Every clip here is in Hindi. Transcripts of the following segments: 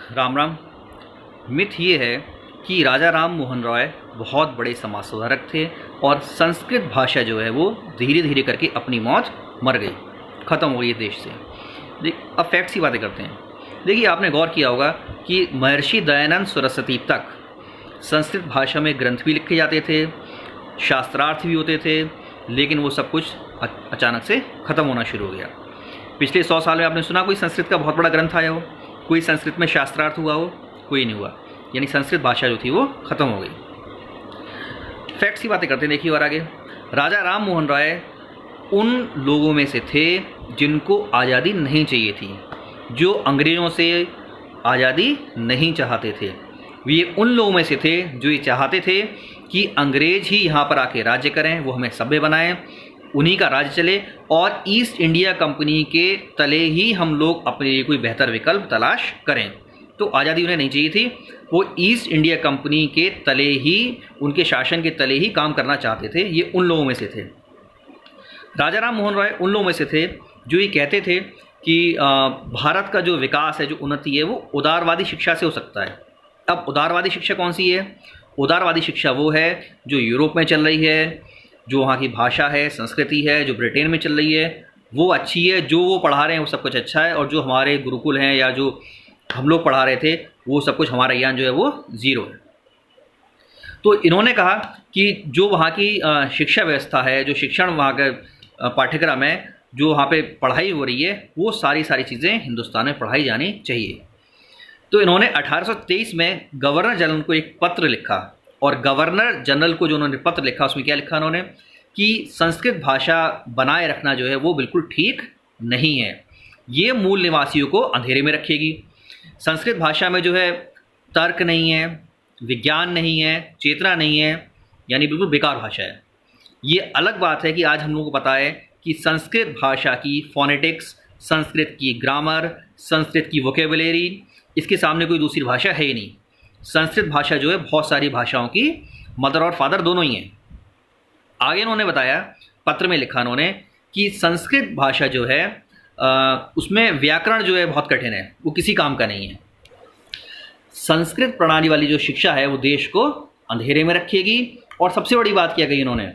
राम राम। मिथ ये है कि राजा राम मोहन रॉय बहुत बड़े समाज सुधारक थे और संस्कृत भाषा जो है वो धीरे धीरे करके अपनी मौत मर गई, ख़त्म हो गई है देश से। अब फैक्ट्स की बातें करते हैं। देखिए, आपने गौर किया होगा कि महर्षि दयानंद सरस्वती तक संस्कृत भाषा में ग्रंथ भी लिखे जाते थे, शास्त्रार्थ भी होते थे, लेकिन वो सब कुछ अचानक से ख़त्म होना शुरू हो गया। पिछले 100 साल में आपने सुना कोई संस्कृत का बहुत बड़ा ग्रंथ आया हो, कोई संस्कृत में शास्त्रार्थ हुआ हो? कोई नहीं हुआ। यानी संस्कृत भाषा जो थी वो ख़त्म हो गई। फैक्ट्स की बातें करते हैं, देखिए और आगे। राजा राम मोहन राय उन लोगों में से थे जिनको आज़ादी नहीं चाहिए थी, जो अंग्रेज़ों से आज़ादी नहीं चाहते थे। वे उन लोगों में से थे जो ये चाहते थे कि अंग्रेज़ ही यहाँ पर आके राज्य करें, वो हमें सभ्य बनाएं, उन्हीं का राज्य चले और ईस्ट इंडिया कंपनी के तले ही हम लोग अपने लिए कोई बेहतर विकल्प तलाश करें। तो आज़ादी उन्हें नहीं चाहिए थी, वो ईस्ट इंडिया कंपनी के तले ही, उनके शासन के तले ही काम करना चाहते थे। ये उन लोगों में से थे। राजा राम मोहन राय उन लोगों में से थे जो ये कहते थे कि भारत का जो विकास है, जो उन्नति है, वो उदारवादी शिक्षा से हो सकता है। अब उदारवादी शिक्षा कौन सी है? उदारवादी शिक्षा वो है जो यूरोप में चल रही है, जो वहाँ की भाषा है, संस्कृति है, जो ब्रिटेन में चल रही है, वो अच्छी है। जो वो पढ़ा रहे हैं वो सब कुछ अच्छा है, और जो हमारे गुरुकुल हैं या जो हम लोग पढ़ा रहे थे वो सब कुछ, हमारा ज्ञान जो है वो ज़ीरो है। तो इन्होंने कहा कि जो वहाँ की शिक्षा व्यवस्था है, जो शिक्षण वहाँ का पाठ्यक्रम है, जो वहाँ पे पढ़ाई हो रही है, वो सारी चीज़ें हिंदुस्तान में पढ़ाई जानी चाहिए। तो इन्होंने 1823 में गवर्नर जनरल को एक पत्र लिखा, और गवर्नर जनरल को जो उन्होंने पत्र लिखा उसमें क्या लिखा उन्होंने कि संस्कृत भाषा बनाए रखना जो है वो बिल्कुल ठीक नहीं है, ये मूल निवासियों को अंधेरे में रखेगी। संस्कृत भाषा में जो है तर्क नहीं है, विज्ञान नहीं है, चेतना नहीं है, यानी बिल्कुल बेकार भाषा है। ये अलग बात है कि आज हम लोगों को पता है कि संस्कृत भाषा की फोनेटिक्स, संस्कृत की ग्रामर, संस्कृत की वोकेबुलरी, इसके सामने कोई दूसरी भाषा है ही नहीं। संस्कृत भाषा जो है बहुत सारी भाषाओं की मदर और फादर दोनों ही हैं। आगे उन्होंने बताया, पत्र में लिखा उन्होंने कि संस्कृत भाषा जो है उसमें व्याकरण जो है बहुत कठिन है, वो किसी काम का नहीं है। संस्कृत प्रणाली वाली जो शिक्षा है वो देश को अंधेरे में रखेगी। और सबसे बड़ी बात क्या कही इन्होंने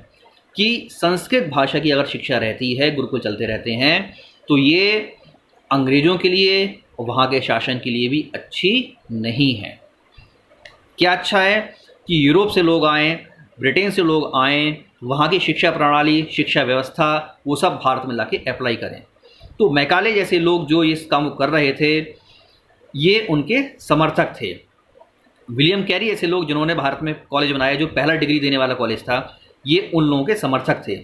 कि संस्कृत भाषा की अगर शिक्षा रहती है, गुरुकुल चलते रहते हैं, तो ये अंग्रेज़ों के लिए और वहाँ के शासन के लिए भी अच्छी नहीं है। क्या अच्छा है कि यूरोप से लोग आएँ, ब्रिटेन से लोग आएँ, वहाँ की शिक्षा प्रणाली, शिक्षा व्यवस्था, वो सब भारत में लाके अप्लाई करें। तो मैकाले जैसे लोग जो इस काम को कर रहे थे, ये उनके समर्थक थे। विलियम कैरी ऐसे लोग जिन्होंने भारत में कॉलेज बनाया, जो पहला डिग्री देने वाला कॉलेज था, ये उन लोगों के समर्थक थे।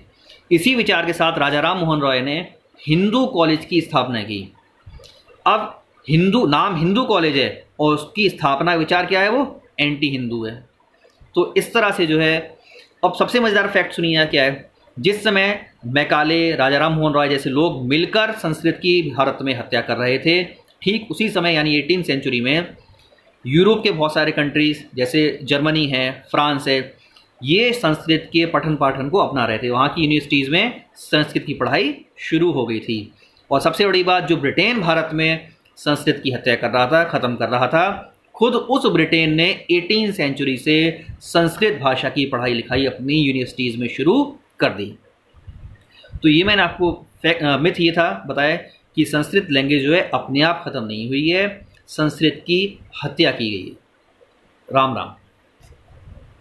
इसी विचार के साथ राजा राम मोहन रॉय ने हिंदू कॉलेज की स्थापना की। अब नाम हिंदू कॉलेज है और उसकी स्थापना विचार क्या है, वो एंटी हिंदू है। तो इस तरह से जो है, अब सबसे मज़ेदार फैक्ट सुनिए क्या है। जिस समय मैकाले, राजा राम मोहन रॉय जैसे लोग मिलकर संस्कृत की भारत में हत्या कर रहे थे, ठीक उसी समय यानी 18वीं सेंचुरी में यूरोप के बहुत सारे कंट्रीज़ जैसे जर्मनी है, फ्रांस है, ये संस्कृत के पठन पाठन को अपना रहे थे। वहाँ की यूनिवर्सिटीज़ में संस्कृत की पढ़ाई शुरू हो गई थी। और सबसे बड़ी बात, जो ब्रिटेन भारत में संस्कृत की हत्या कर रहा था, ख़त्म कर रहा था, खुद उस ब्रिटेन ने 18वीं सेंचुरी से संस्कृत भाषा की पढ़ाई लिखाई अपनी यूनिवर्सिटीज़ में शुरू कर दी। तो ये मैंने आपको मिथ ये था बताया कि संस्कृत लैंग्वेज जो है अपने आप ख़त्म नहीं हुई है, संस्कृत की हत्या की गई है। राम राम।